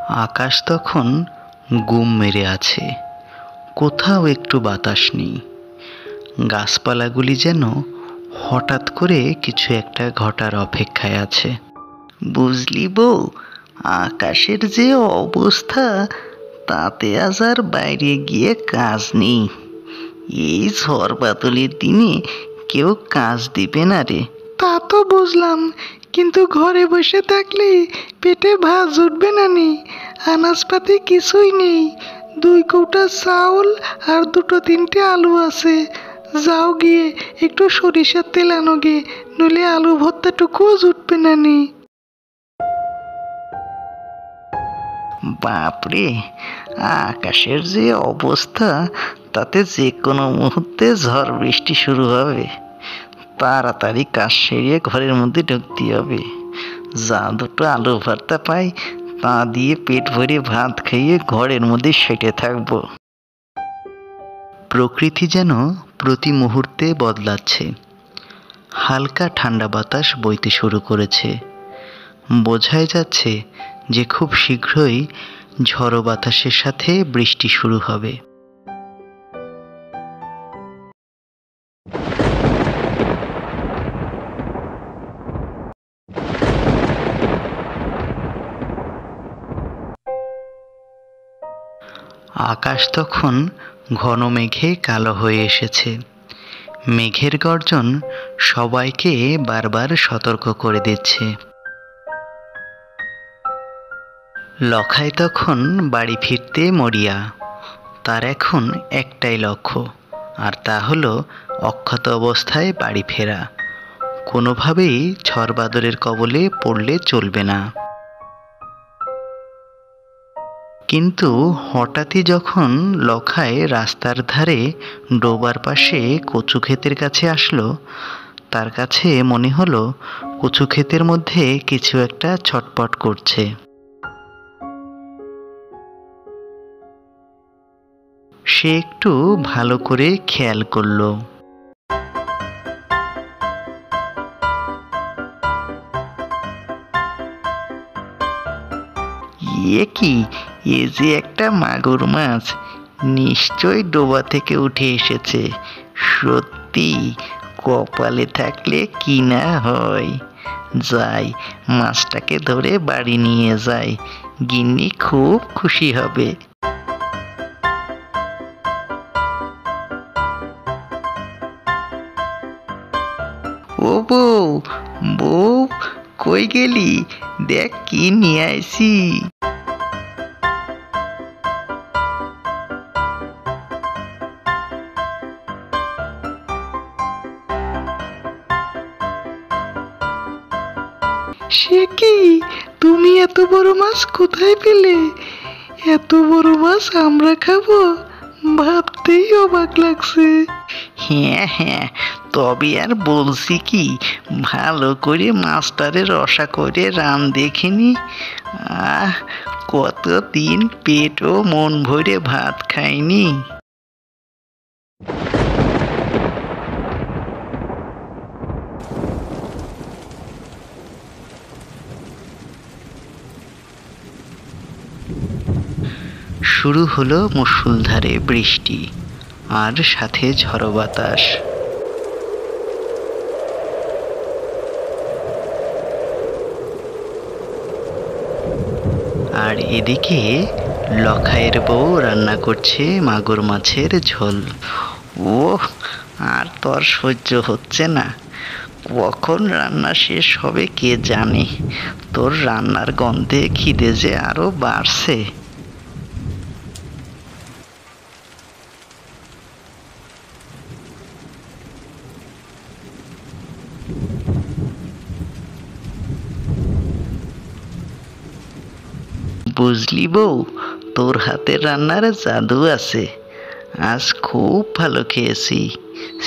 আকাশ তখন গুম মেরে আছে, কোথাও একটু বাতাস নেই। গাছপালাগুলি যেন হঠাৎ করে কিছু একটা ঘটার অপেক্ষায় আছে। বুঝলি বউ, আকাশের যে অবস্থা, তাতে আজ আর বাইরে গিয়ে কাজ নেই। এই ঝড় বাদলের দিনে কেউ কাজ দিবে না রে। তা তো বুঝলাম, কিন্তু ঘরে বসে থাকলে পেটে ভাত জুটবে না নি। আনাজপাতি কিছুই নেই, 2 কৌটা চাউল আর 2-3টে আলু আছে। যাও গিয়ে একটু সরিষার তেল আনো গে, নইলে আলু ভর্তাটুকুও জুটবে না নি। বাপরে, আকাশের যে অবস্থা, তাতে যে কোনো মুহূর্তে ঝড় বৃষ্টি শুরু হবে। তাড়াতাড়ি কাজ সেরিয়ে ঘরের মধ্যে ঢুকতে হবে। যা দুটো আলু ভর্তা পাই, তা দিয়ে পেট ভরে ভাত খাইয়ে ঘরের মধ্যে সেটে থাকবো। প্রকৃতি যেন প্রতি মুহূর্তে বদলাচ্ছে। হালকা ঠান্ডা বাতাস বইতে শুরু করেছে। বোঝাই যাচ্ছে যে খুব শীঘ্রই ঝড়ো বাতাসের সাথে বৃষ্টি শুরু হবে। আকাশ তখন ঘন মেঘে কালো হয়ে এসেছে। মেঘের গর্জন সবাইকে বারবার সতর্ক করে দিচ্ছে। লখাই তখন বাড়ি ফিরতে মরিয়া। তার এখন একটাই লক্ষ্য, আর তা হলো অক্ষত অবস্থায় বাড়ি ফেরা। কোনোভাবেই ঝড় বাদলের কবলে পড়লে চলবে না। কিন্তু হঠাৎই যখন লখাই রাস্তার ধারে ডোবার পাশে কচু ক্ষেতের কাছে আসলো, তার কাছে মনে হলো কচু ক্ষেতের মধ্যে কিছু একটা ছটপট করছে। সে একটু ভালো করে খেয়াল করলো। এ কি, এ যে একটা মাগুর মাছ, নিশ্চয় ডোবা থেকে উঠে এসেছে। সত্যি, কপালে থাকলে কি না হয়। যাই, মাছটাকে ধরে বাড়ি নিয়ে যাই, গিন্নি খুব খুশি হবে। ও বউ, বউ, কই গেলি? দেখ কি নিয়ে আইছি। সে কি, তুমি এত বড় মাছ কোথায় পেলে? এত বড় মাছ আমরা খাবো, ভাবতেই অবাক লাগছে। হ্যাঁ হ্যাঁ, তবে আর বলছি কি, ভালো করে মাছটারে রসা করে রান দেখিনি। আহ, কতদিন পেট ও মন ভরে ভাত খাইনি। শুরু হলো মুষলধারে বৃষ্টি, আর সাথে ঝড়ো বাতাস। আর এদিকে লখাইয়ের বউ রান্না করছে মাগুর মাছের ঝোল। ওহ, আর তোর সহ্য হচ্ছে না। কখন রান্না শেষ হবে কে জানে। তোর রান্নার গন্ধে খিদে যে আরো বাড়ছে। বুঝলি বউ, তোর হাতের রান্নার জাদু আছে। আজ খুব ভালো খেয়েছি।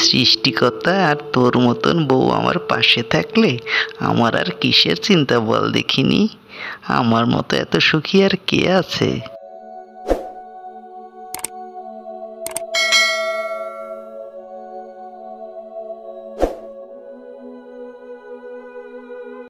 সৃষ্টিকর্তা আর তোর মতন বউ আমার পাশে থাকলে আমার আর কিসের চিন্তা বল দেখিনি। আমার মতো এত সুখী আর কে আছে?